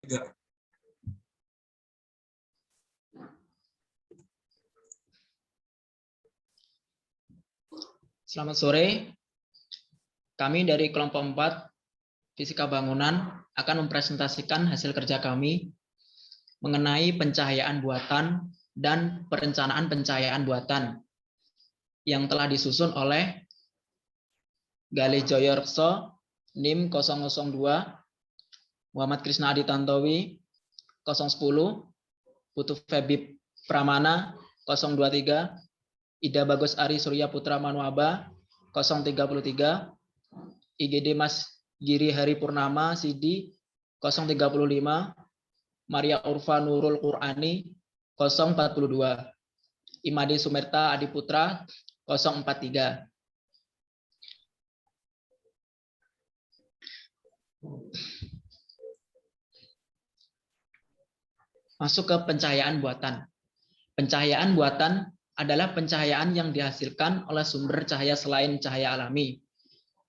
3. Selamat sore. Kami dari kelompok 4 Fisika Bangunan akan mempresentasikan hasil kerja kami mengenai pencahayaan buatan dan perencanaan pencahayaan buatan yang telah disusun oleh Galih Joyorso, NIM 002, Muhammad Krisna Adi Tantowi 010, Putu Febib Pramana 023, Ida Bagus Ari Surya Putra Manuaba 033, IGD Mas Giri Hari Purnama Sidi 035, Maria Urfa Nurul Qurani 042, Imade Sumerta Adiputra 043. Masuk ke pencahayaan buatan. Pencahayaan buatan adalah pencahayaan yang dihasilkan oleh sumber cahaya selain cahaya alami.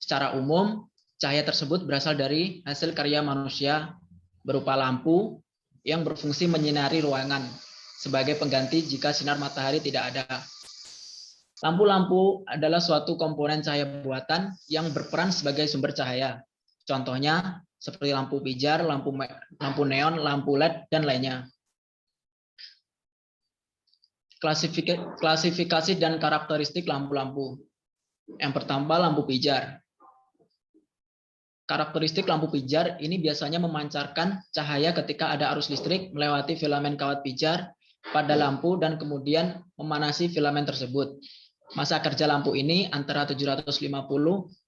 Secara umum, cahaya tersebut berasal dari hasil karya manusia berupa lampu yang berfungsi menyinari ruangan sebagai pengganti jika sinar matahari tidak ada. Lampu-lampu adalah suatu komponen cahaya buatan yang berperan sebagai sumber cahaya. Contohnya seperti lampu pijar, lampu neon, lampu LED, dan lainnya. Klasifikasi dan karakteristik lampu-lampu. Yang pertama, lampu pijar. Karakteristik lampu pijar ini biasanya memancarkan cahaya ketika ada arus listrik melewati filamen kawat pijar pada lampu dan kemudian memanasi filamen tersebut. Masa kerja lampu ini antara 750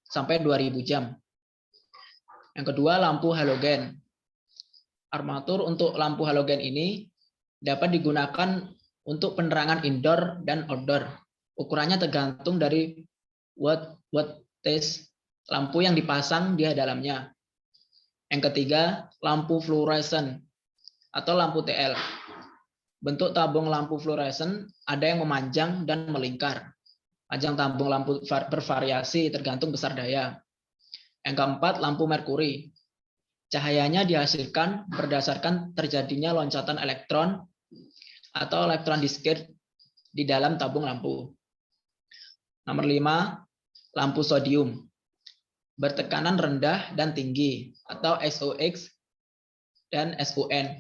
sampai 2000 jam. Yang kedua, lampu halogen. Armatur untuk lampu halogen ini dapat digunakan untuk penerangan indoor dan outdoor. Ukurannya tergantung dari wattage lampu yang dipasang di dalamnya. Yang ketiga, lampu fluoresen atau lampu TL. Bentuk tabung lampu fluoresen ada yang memanjang dan melingkar. Panjang tabung lampu bervariasi tergantung besar daya. Yang keempat, lampu merkuri. Cahayanya dihasilkan berdasarkan terjadinya loncatan elektron atau elektron disket di dalam tabung lampu. Nomor 5, lampu sodium. Bertekanan rendah dan tinggi atau SOX dan SON.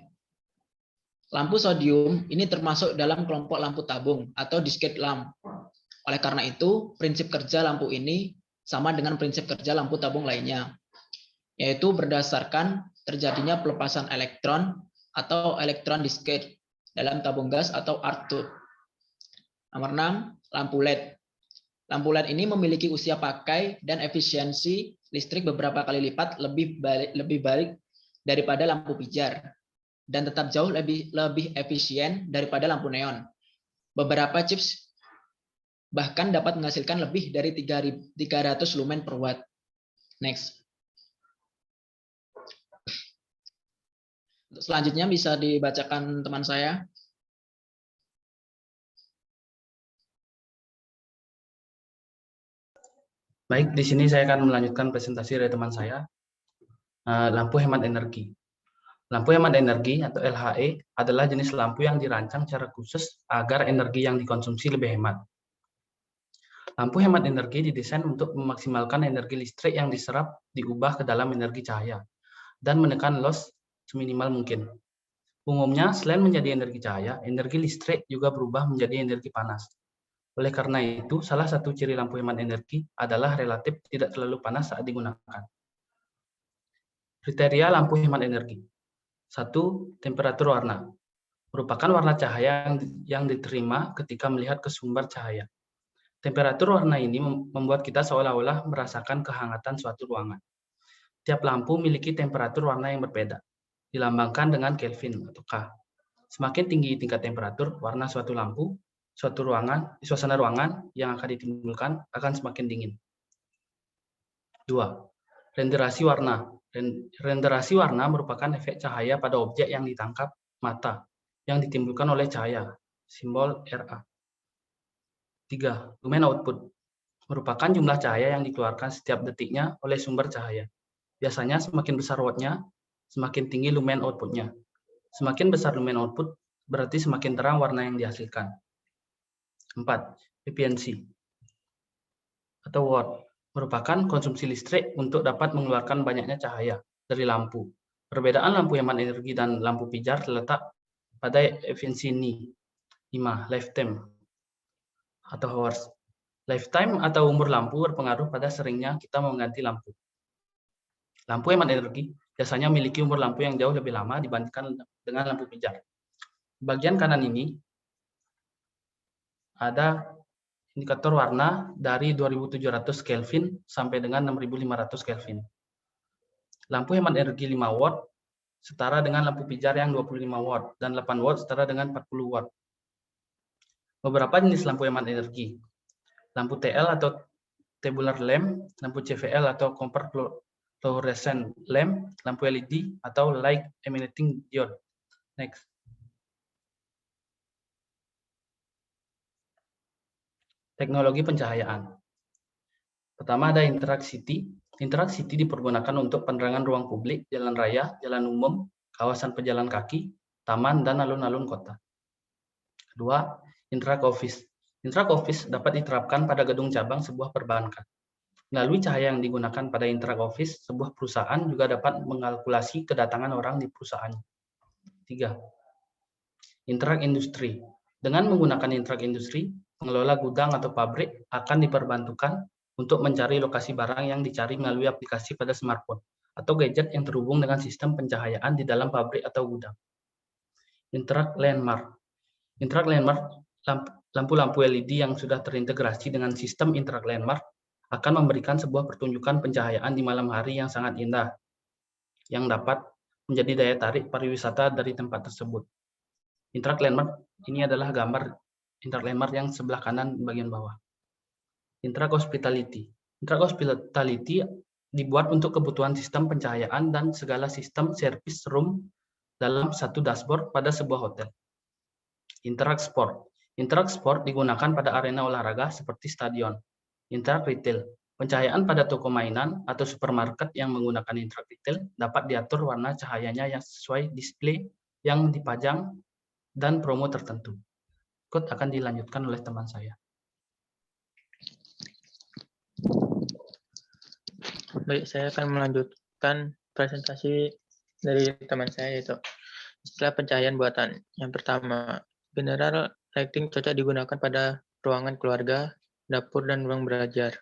Lampu sodium ini termasuk dalam kelompok lampu tabung atau disket lamp. Oleh karena itu, prinsip kerja lampu ini sama dengan prinsip kerja lampu tabung lainnya, yaitu berdasarkan terjadinya pelepasan elektron atau elektron disket dalam tabung gas atau arc tube. Nomor 6, lampu LED. Lampu LED ini memiliki usia pakai dan efisiensi listrik beberapa kali lipat lebih baik daripada lampu pijar dan tetap jauh lebih efisien daripada lampu neon. Beberapa chips bahkan dapat menghasilkan lebih dari 300 lumen per watt. Next. Untuk selanjutnya bisa dibacakan teman saya. Baik, di sini saya akan melanjutkan presentasi dari teman saya, lampu hemat energi. Lampu hemat energi atau LHE adalah jenis lampu yang dirancang secara khusus agar energi yang dikonsumsi lebih hemat. Lampu hemat energi didesain untuk memaksimalkan energi listrik yang diserap diubah ke dalam energi cahaya dan menekan loss seminimal mungkin. Umumnya, selain menjadi energi cahaya, energi listrik juga berubah menjadi energi panas. Oleh karena itu, salah satu ciri lampu hemat energi adalah relatif tidak terlalu panas saat digunakan. Kriteria lampu hemat energi. 1. Temperatur warna. Merupakan warna cahaya yang diterima ketika melihat ke sumber cahaya. Temperatur warna ini membuat kita seolah-olah merasakan kehangatan suatu ruangan. Tiap lampu memiliki temperatur warna yang berbeda, dilambangkan dengan Kelvin atau K. Semakin tinggi tingkat temperatur warna suatu lampu, suasana ruangan yang akan ditimbulkan akan semakin dingin. 2. Renderasi warna. Renderasi warna merupakan efek cahaya pada objek yang ditangkap mata, yang ditimbulkan oleh cahaya, simbol Ra. 3. Lumen output. Merupakan jumlah cahaya yang dikeluarkan setiap detiknya oleh sumber cahaya. Biasanya semakin besar wattnya, semakin tinggi lumen outputnya. Semakin besar lumen output, berarti semakin terang warna yang dihasilkan. 4. Efisiensi atau watt merupakan konsumsi listrik untuk dapat mengeluarkan banyaknya cahaya dari lampu. Perbedaan lampu hemat energi dan lampu pijar terletak pada efisiensi ini. 5. Lifetime atau hours. Lifetime atau umur lampu berpengaruh pada seringnya kita mengganti lampu. Lampu hemat energi biasanya memiliki umur lampu yang jauh lebih lama dibandingkan dengan lampu pijar. Bagian kanan ini ada indikator warna dari 2700 Kelvin sampai dengan 6500 Kelvin. Lampu hemat energi 5 watt setara dengan lampu pijar yang 25 watt dan 8 watt setara dengan 40 watt. Beberapa jenis lampu hemat energi. Lampu TL atau tabular lamp, lampu CVL atau compact fluorescent lamp, lampu LED atau light emitting diode. Next. Teknologi pencahayaan. Pertama ada Interact City. Interact City dipergunakan untuk penerangan ruang publik, jalan raya, jalan umum, kawasan pejalan kaki, taman, dan alun-alun kota. Kedua, Interact Office. Interact Office dapat diterapkan pada gedung cabang sebuah perbankan. Melalui cahaya yang digunakan pada Interact Office, sebuah perusahaan juga dapat mengalkulasi kedatangan orang di perusahaannya. 3. Interact Industry. Dengan menggunakan Interact Industry, pengelola gudang atau pabrik akan diperbantukan untuk mencari lokasi barang yang dicari melalui aplikasi pada smartphone atau gadget yang terhubung dengan sistem pencahayaan di dalam pabrik atau gudang. Interact Landmark. Interact Landmark, lampu-lampu LED yang sudah terintegrasi dengan sistem Interact Landmark akan memberikan sebuah pertunjukan pencahayaan di malam hari yang sangat indah, yang dapat menjadi daya tarik pariwisata dari tempat tersebut. Interact Landmark ini adalah gambar Interact Landmark yang sebelah kanan bagian bawah. Interact Hospitality. Interact Hospitality dibuat untuk kebutuhan sistem pencahayaan dan segala sistem service room dalam satu dashboard pada sebuah hotel. Interact Sport. Interact Sport digunakan pada arena olahraga seperti stadion. Interact Retail. Pencahayaan pada toko mainan atau supermarket yang menggunakan Interact Retail dapat diatur warna cahayanya yang sesuai display yang dipajang dan promo tertentu. Ikut akan dilanjutkan oleh teman saya. Baik, saya akan melanjutkan presentasi dari teman saya, yaitu istilah pencahayaan buatan. Yang pertama, general lighting cocok digunakan pada ruangan keluarga, dapur, dan ruang belajar,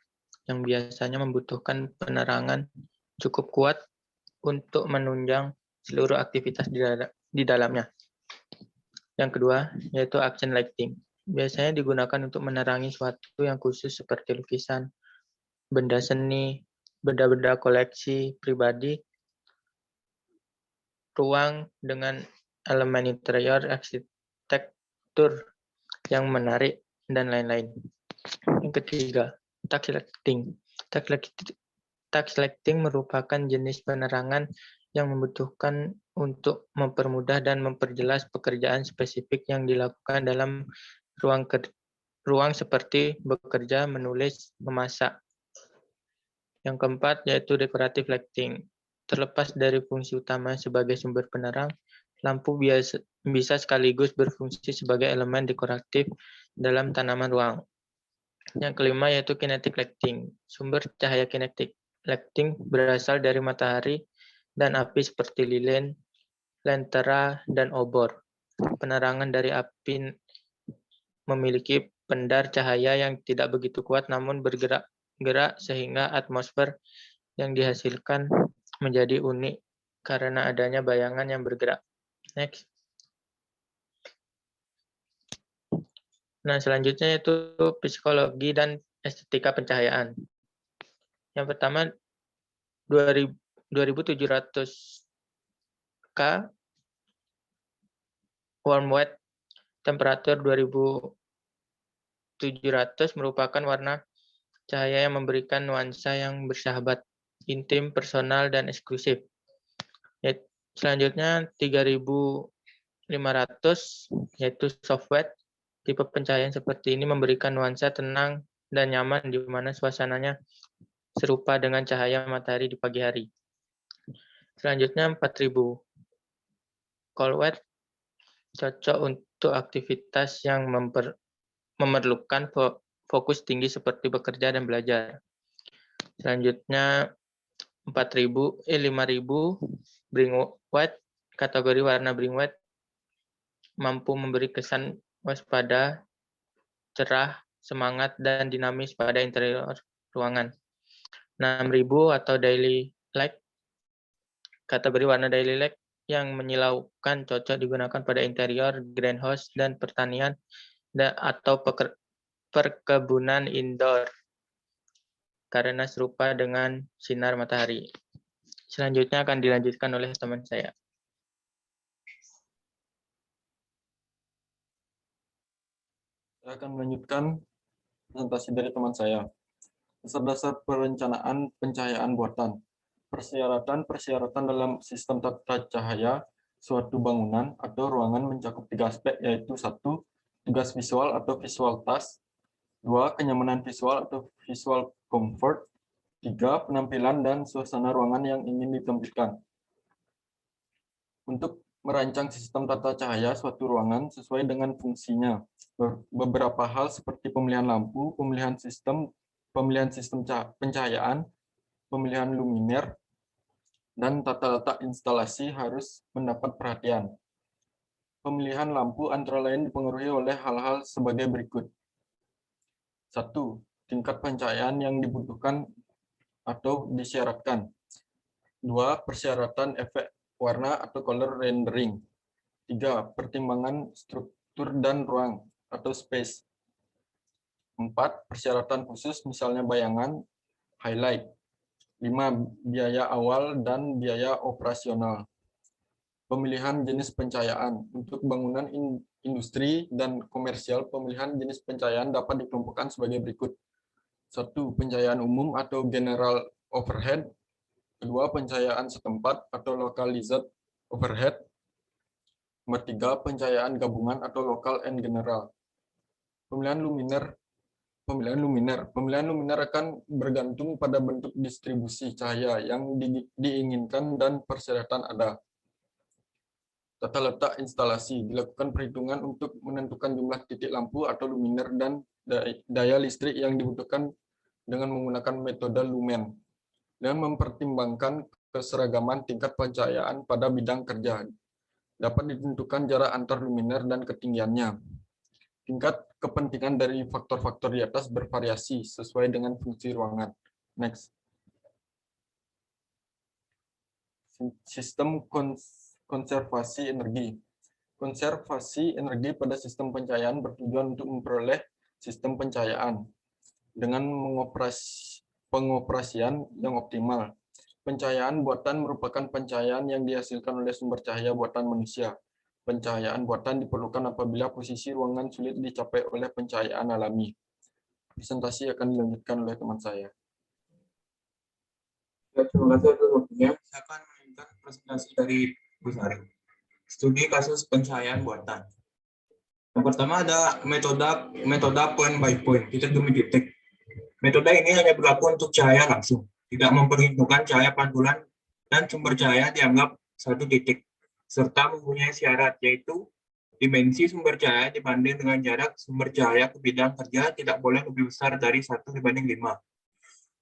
yang biasanya membutuhkan penerangan cukup kuat untuk menunjang seluruh aktivitas di dalamnya. Yang kedua, yaitu action lighting. Biasanya digunakan untuk menerangi suatu yang khusus seperti lukisan, benda seni, benda-benda koleksi pribadi, ruang dengan elemen interior, arsitektur yang menarik, dan lain-lain. Yang ketiga, touch lighting. Touch lighting merupakan jenis penerangan yang membutuhkan untuk mempermudah dan memperjelas pekerjaan spesifik yang dilakukan dalam ruang seperti bekerja, menulis, memasak. Yang keempat yaitu decorative lighting. Terlepas dari fungsi utama sebagai sumber penerang, lampu bisa sekaligus berfungsi sebagai elemen dekoratif dalam tanaman ruang. Yang kelima yaitu kinetic lighting. Sumber cahaya kinetic lighting berasal dari matahari dan api seperti lilin, lentera, dan obor. Penerangan dari api memiliki pendar cahaya yang tidak begitu kuat namun bergerak sehingga atmosfer yang dihasilkan menjadi unik karena adanya bayangan yang bergerak. Next. Nah, selanjutnya yaitu psikologi dan estetika pencahayaan. Yang pertama 2700 K warm white, temperatur 2700 merupakan warna cahaya yang memberikan nuansa yang bersahabat, intim, personal, dan eksklusif. Selanjutnya 3500 yaitu soft white. Tipe pencahayaan seperti ini memberikan nuansa tenang dan nyaman di mana suasananya serupa dengan cahaya matahari di pagi hari. Selanjutnya 4000. Colwet cocok untuk aktivitas yang memerlukan fokus tinggi seperti bekerja dan belajar. Selanjutnya 5000 bring white, kategori warna bring white mampu memberi kesan waspada, cerah, semangat, dan dinamis pada interior ruangan. 6000 atau daily light, kategori warna daily light yang menyilaukan cocok digunakan pada interior, greenhouse, dan pertanian atau perkebunan indoor karena serupa dengan sinar matahari. Selanjutnya akan dilanjutkan oleh teman saya. Saya akan melanjutkan presentasi dari teman saya. Dasar-dasar perencanaan pencahayaan buatan. Persyaratan dalam sistem tata cahaya suatu bangunan atau ruangan mencakup 3 aspek, yaitu 1. Tugas visual atau visual task. 2. Kenyamanan visual atau visual comfort. 3. Penampilan dan suasana ruangan yang ingin ditampilkan. Untuk merancang sistem tata cahaya suatu ruangan sesuai dengan fungsinya. Beberapa hal seperti pemilihan lampu, pemilihan sistem pencahayaan, pemilihan luminer, dan tata letak instalasi harus mendapat perhatian. Pemilihan lampu antara lain dipengaruhi oleh hal-hal sebagai berikut. 1. Tingkat pencahayaan yang dibutuhkan atau disyaratkan. 2. Persyaratan efek warna atau color rendering. 3. Pertimbangan struktur dan ruang atau space. 4. Persyaratan khusus misalnya bayangan, highlight. 5. Biaya awal dan biaya operasional. Pemilihan jenis pencahayaan. Untuk bangunan industri dan komersial, pemilihan jenis pencahayaan dapat dikelompokkan sebagai berikut. 1. Pencahayaan umum atau general overhead. 2. Pencahayaan setempat atau localized overhead. 3. Pencahayaan gabungan atau local and general. Pemilihan luminer akan bergantung pada bentuk distribusi cahaya yang diinginkan dan persyaratan ada. Tata letak instalasi. Dilakukan perhitungan untuk menentukan jumlah titik lampu atau luminer dan daya listrik yang dibutuhkan dengan menggunakan metode lumen. Dan mempertimbangkan keseragaman tingkat pencahayaan pada bidang kerja. Dapat ditentukan jarak antar luminer dan ketinggiannya. Tingkat kepentingan dari faktor-faktor di atas bervariasi sesuai dengan fungsi ruangan. Next. Sistem konservasi energi. Konservasi energi pada sistem pencahayaan bertujuan untuk memperoleh sistem pencahayaan dengan pengoperasian yang optimal. Pencahayaan buatan merupakan pencahayaan yang dihasilkan oleh sumber cahaya buatan manusia. Pencahayaan buatan diperlukan apabila posisi ruangan sulit dicapai oleh pencahayaan alami. Presentasi akan dilanjutkan oleh teman saya. Terima kasih atas waktunya. Saya akan melanjutkan presentasi dari Bu Sari. Studi kasus pencahayaan buatan. Yang pertama ada metode point by point, titik demi titik. Metode ini hanya berlaku untuk cahaya langsung, tidak memperhitungkan cahaya pantulan dan sumber cahaya dianggap satu titik, serta mempunyai syarat, yaitu dimensi sumber cahaya dibanding dengan jarak sumber cahaya ke bidang kerja tidak boleh lebih besar dari 1:5.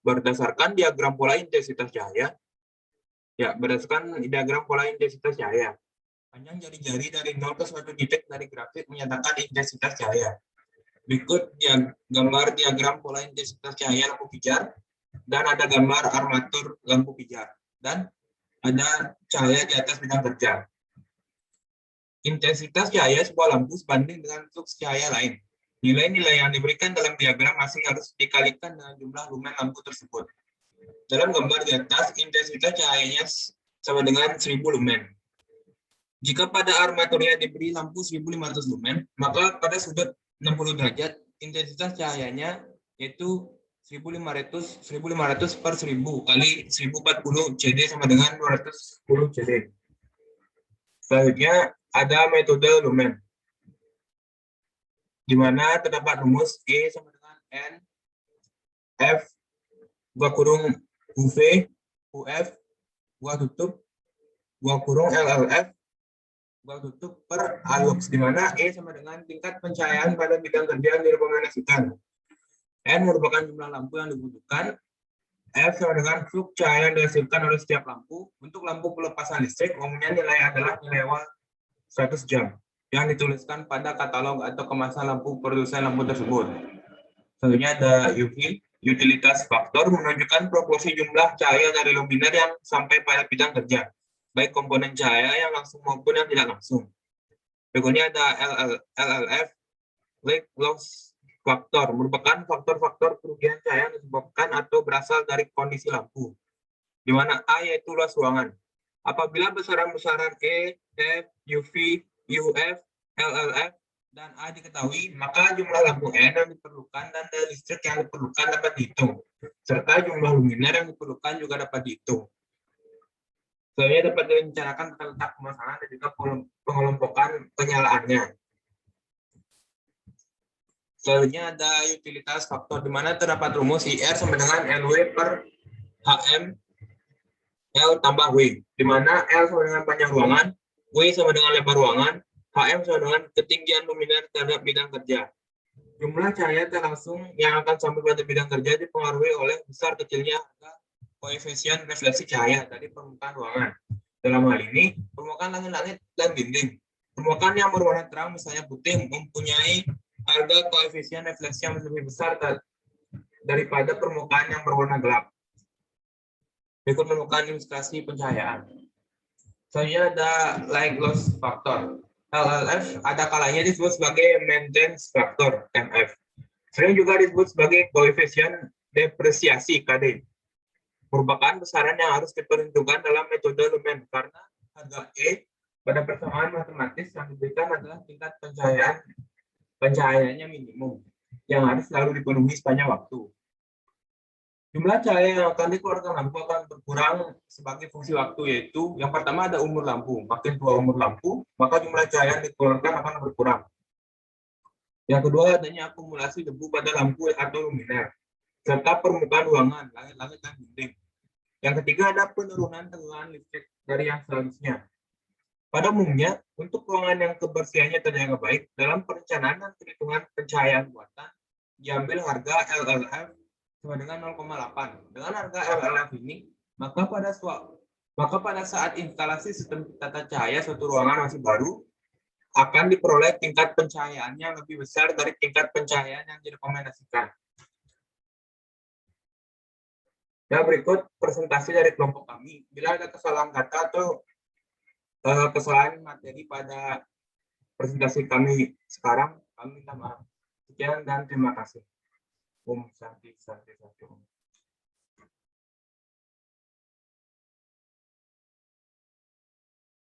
Berdasarkan diagram pola intensitas cahaya, panjang jari-jari dari 0 ke 1 titik dari grafik menyatakan intensitas cahaya. Berikut gambar diagram pola intensitas cahaya lampu pijar, dan ada gambar armatur lampu pijar, dan ada cahaya di atas bidang kerja. Intensitas cahaya sebuah lampu sebanding dengan flux cahaya lain. Nilai-nilai yang diberikan dalam diagram masing harus dikalikan dengan jumlah lumen lampu tersebut. Dalam gambar di atas, intensitas cahayanya sama dengan 1000 lumen. Jika pada armaturnya diberi lampu 1500 lumen, maka pada sudut 60 derajat, intensitas cahayanya yaitu 1500 per 1000 kali 1040 CD sama dengan 210 CD. Selanjutnya ada metode lumen, di mana terdapat rumus E sama dengan N, F, UV, UF, LLF tutup per ALUX, di mana E sama dengan tingkat pencahayaan pada bidang kerja yang direkomendasikan. N merupakan jumlah lampu yang dibutuhkan. F sama dengan flux cahaya yang dihasilkan oleh setiap lampu. Untuk lampu pelepasan listrik, umumnya nilai adalah nilai awal 100 jam yang dituliskan pada katalog atau kemasan lampu produsen lampu tersebut. Selanjutnya ada UV, utilitas faktor, menunjukkan proporsi jumlah cahaya dari luminer yang sampai pada bidang kerja, baik komponen cahaya yang langsung maupun yang tidak langsung. Berikutnya ada LLF, light loss faktor, merupakan faktor-faktor kerugian cahaya yang disebabkan atau berasal dari kondisi lampu, di mana A yaitu luas ruangan. Apabila besaran-besaran E, F, UV, UF, LLF, dan A diketahui, maka jumlah lampu N yang diperlukan dan daya listrik yang diperlukan dapat dihitung, serta jumlah luminer yang diperlukan juga dapat dihitung. Selanjutnya dapat direncanakan tata letak pemasangan dan juga pengelompokan penyalaannya. Selanjutnya ada utilitas faktor, di mana terdapat rumus IR sama dengan LW per HM L tambah W, di mana L sama dengan panjang ruangan, W sama dengan lebar ruangan, HM sama dengan ketinggian luminer terhadap bidang kerja. Jumlah cahaya langsung yang akan sampai pada bidang kerja dipengaruhi oleh besar kecilnya koefisien refleksi cahaya dari permukaan ruangan. Dalam hal ini, permukaan langit-langit dan dinding. Permukaan yang berwarna terang, misalnya putih, mempunyai harga koefisien refleksi yang lebih besar daripada permukaan yang berwarna gelap. Berikut menemukan ilustrasi pencahayaan. Selanjutnya ada light loss factor. LLF ada kalanya disebut sebagai maintenance factor, MF. Sering juga disebut sebagai koefisien depresiasi, KD. Merupakan besaran yang harus diperhitungkan dalam metode Lumen, karena harga E pada persamaan matematis yang diberikan adalah tingkat pencahayaannya minimum, yang harus selalu dipenuhi sepanjang waktu. Jumlah cahaya yang akan dikeluarkan lampu akan berkurang sebagai fungsi waktu, yaitu yang pertama ada umur lampu. Makin tua umur lampu, maka jumlah cahaya yang dikeluarkan akan berkurang. Yang kedua, adanya akumulasi debu pada lampu atau luminer, serta permukaan ruangan, langit-langit dan dinding. Yang ketiga, ada penurunan tegangan listrik dari yang seharusnya. Pada umumnya, untuk ruangan yang kebersihannya terjaga baik, dalam perencanaan dan perhitungan pencahayaan buatan, diambil harga LLF sama dengan 0,8. Dengan harga LLF ini, maka pada saat instalasi sistem tata cahaya suatu ruangan masih baru, akan diperoleh tingkat pencahayaan yang lebih besar dari tingkat pencahayaan yang direkomendasikan. Nah, berikut presentasi dari kelompok kami. Bila ada kesalahan kata atau kesalahan materi pada presentasi kami sekarang, kami minta maaf. Sekian dan terima kasih. Om Santi Santi Santi.